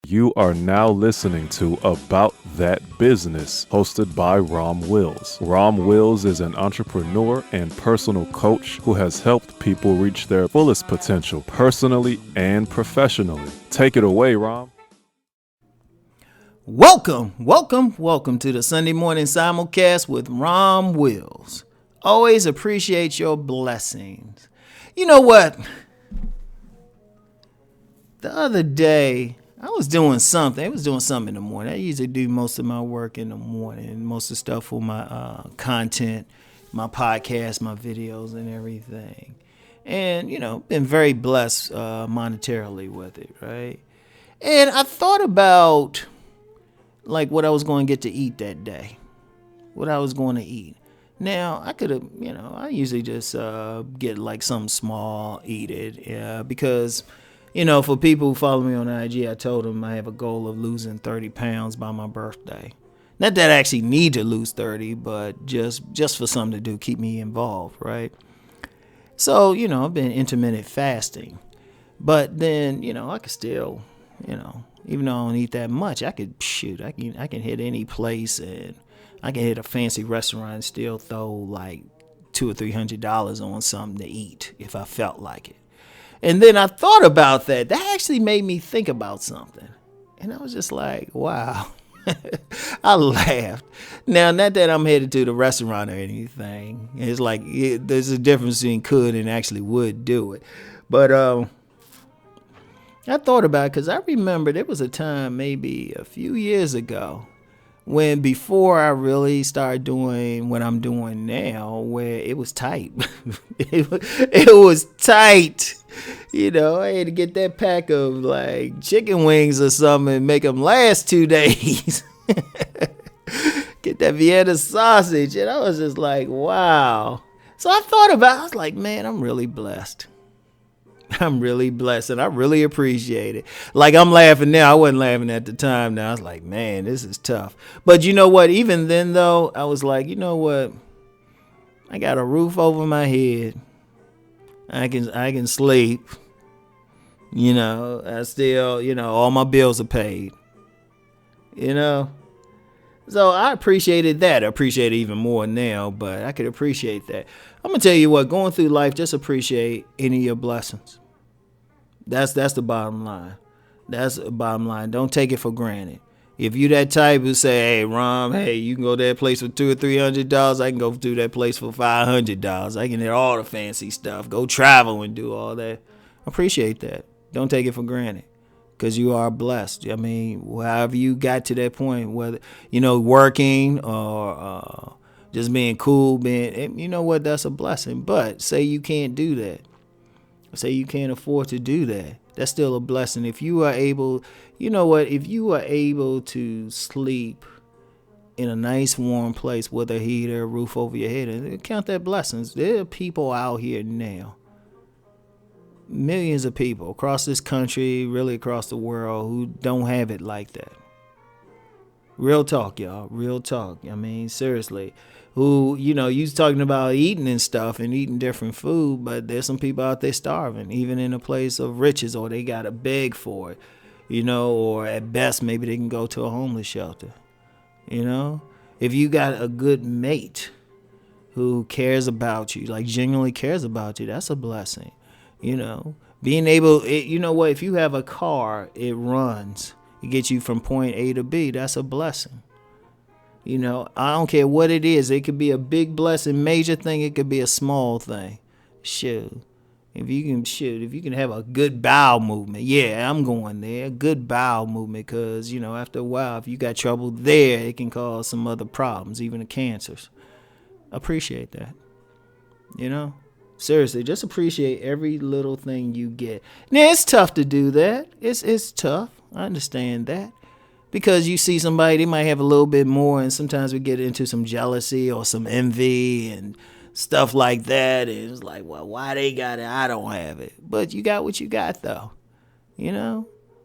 You are now listening to About That Business, hosted by Rom Wills. Rom Wills is an entrepreneur and personal coach who has helped people reach their fullest potential personally and professionally. Take it away, Rom. Welcome to the Sunday morning simulcast with Rom Wills. Always appreciate your blessings. You know what? The other day, I was doing something in the morning. I usually do most of my work in the morning, most of the stuff for my content, my podcast, my videos, and everything. And, been very blessed monetarily with it, right? And I thought about, what I was going to get to eat that day, what I was going to eat. Now, I could have, I usually just get, something small, eat it, because... for people who follow me on IG, I told them I have a goal of losing 30 pounds by my birthday. Not that I actually need to lose 30, but just for something to do, keep me involved, right? So, I've been intermittent fasting. But then, I could still, even though I don't eat that much, I can hit any place and I can hit a fancy restaurant and still throw $200 or $300 on something to eat if I felt like it. And then I thought about that. That actually made me think about something. And I was just like, wow. I laughed. Now, not that I'm headed to the restaurant or anything. It's there's a difference between could and actually would do it. But I thought about it because I remember there was a time maybe a few years ago when before I really started doing what I'm doing now, where it was tight. it was tight. I had to get that pack of chicken wings or something and make them last 2 days. Get that Vienna sausage. And I was just like, wow. So I was like, man, I'm really blessed. I'm really blessed and I really appreciate it. I'm laughing now. I wasn't laughing at the time. Now I was like, man, this is tough. But you know what? Even then, though, I was like, you know what? I got a roof over my head. I can sleep. I still, all my bills are paid. So I appreciated that. I appreciate it even more now, but I could appreciate that. I'm going to tell you what, going through life, just appreciate any of your blessings. That's the bottom line. That's the bottom line. Don't take it for granted. If you that type who say, hey, Rom, you can go to that place for $200 or $300, I can go to that place for $500. I can hit all the fancy stuff. Go travel and do all that. Appreciate that. Don't take it for granted. Because you are blessed. I mean, however you got to that point, whether, working or just being cool, you know what, that's a blessing. But say you can't do that. Say you can't afford to do that. That's still a blessing. If you are able, if you are able to sleep in a nice warm place with a heater, a roof over your head, and count that blessings. There are people out here now. Millions of people across this country, really across the world, who don't have it like that. Real talk, y'all. Real talk. I mean, seriously. Who, you was talking about eating and stuff and eating different food, but there's some people out there starving, even in a place of riches, or they got to beg for it, or at best, maybe they can go to a homeless shelter. If you got a good mate who cares about you, genuinely cares about you, that's a blessing. Being able, if you have a car, it runs. It gets you from point A to B. That's a blessing. I don't care what it is. It could be a big blessing, major thing. It could be a small thing. Shoot. If you can have a good bowel movement. Yeah, I'm going there. A good bowel movement because, after a while, if you got trouble there, it can cause some other problems, even the cancers. Appreciate that. Seriously, just appreciate every little thing you get. Now, it's tough to do that. It's tough. I understand that. Because you see somebody, they might have a little bit more, and sometimes we get into some jealousy or some envy and stuff like that. And it's like, well, why they got it? I don't have it. But you got what you got, though.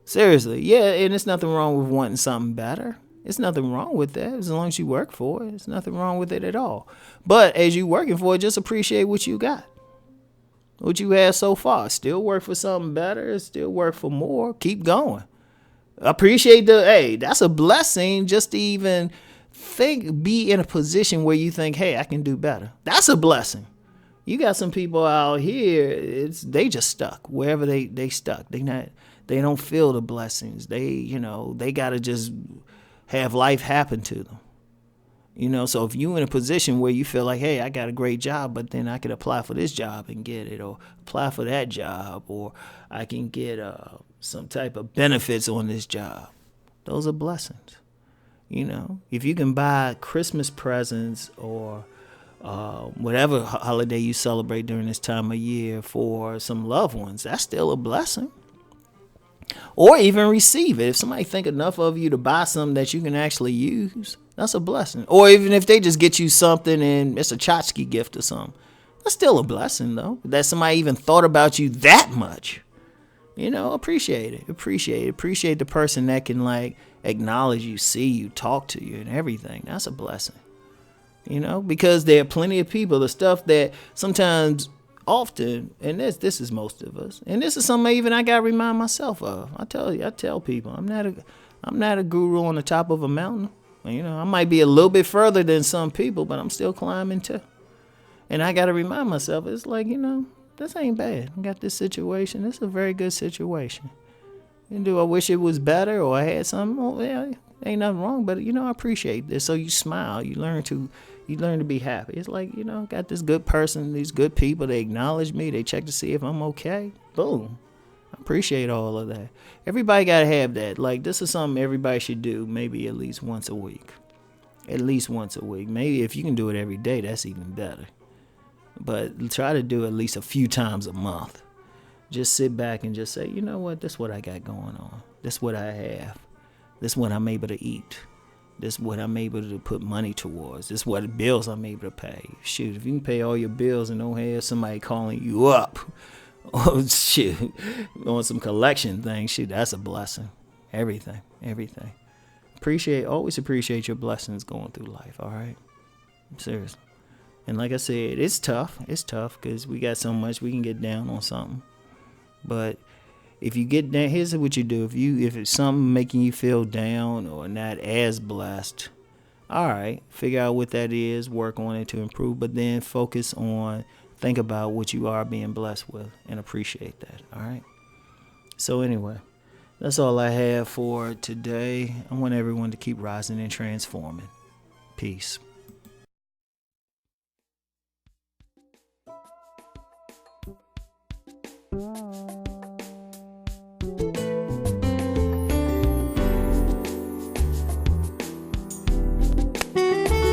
Seriously. Yeah, and there's nothing wrong with wanting something better. There's nothing wrong with that as long as you work for it. There's nothing wrong with it at all. But as you working for it, just appreciate what you got. What you have so far. Still work for something better. Still work for more. Keep going. Appreciate hey, that's a blessing just to even be in a position where you think, hey, I can do better. That's a blessing. You got some people out here, they just stuck wherever they stuck. They don't feel the blessings. They got to just have life happen to them. So if you're in a position where you feel like, hey, I got a great job, but then I could apply for this job and get it, or apply for that job, or I can get some type of benefits on this job. Those are blessings. If you can buy Christmas presents or whatever holiday you celebrate during this time of year for some loved ones, that's still a blessing. Or even receive it. If somebody think enough of you to buy something that you can actually use, that's a blessing. Or even if they just get you something and it's a tchotchke gift or something, that's still a blessing, though. That somebody even thought about you that much. Appreciate it. Appreciate the person that can acknowledge you, see you, talk to you, and everything. That's a blessing. Because there are plenty of people, the stuff that sometimes, often, and this is most of us, and this is something even I gotta remind myself of. I tell people, I'm not a guru on the top of a mountain. I might be a little bit further than some people, but I'm still climbing too. And I gotta remind myself, it's this ain't bad. I got this situation. This is a very good situation. And do I wish it was better or I had something? Oh, yeah, ain't nothing wrong, but I appreciate this. So you smile. You learn to be happy. It's got this good person, these good people. They acknowledge me. They check to see if I'm okay. Boom. I appreciate all of that. Everybody got to have that. This is something everybody should do maybe at least once a week. At least once a week. Maybe if you can do it every day, that's even better. But try to do at least a few times a month. Just sit back and just say, you know what? This is what I got going on. This is what I have. This is what I'm able to eat. This is what I'm able to put money towards. This is what bills I'm able to pay. Shoot, if you can pay all your bills and don't have somebody calling you up, oh shoot, on some collection thing, shoot, that's a blessing. Everything. Always appreciate your blessings going through life. All right, seriously. And like I said, it's tough. It's tough because we got so much we can get down on something. But if you get down, here's what you do. If it's something making you feel down or not as blessed, all right, figure out what that is, work on it to improve, but then think about what you are being blessed with and appreciate that, all right? So anyway, that's all I have for today. I want everyone to keep rising and transforming. Peace.